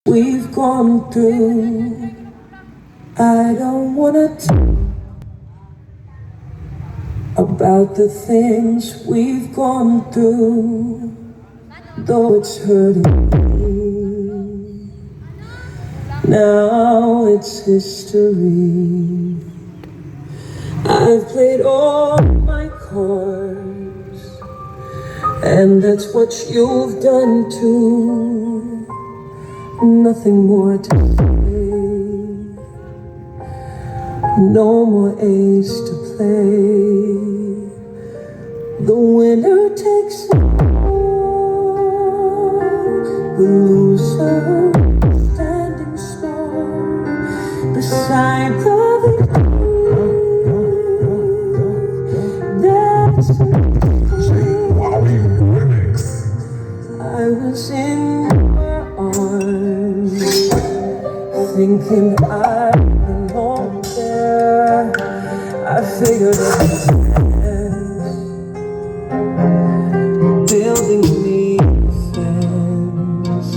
we've gone through. I don't wanna talk about the things we've gone through, though it's hurting me. Now it's history. I've played all my cards, and that's what you've done too. Nothing more to say, no more ace to play. The winner takes it all, the loser standing small beside the victory. That's I was in your arms, thinking I belonged there. I figured it was building me a fence,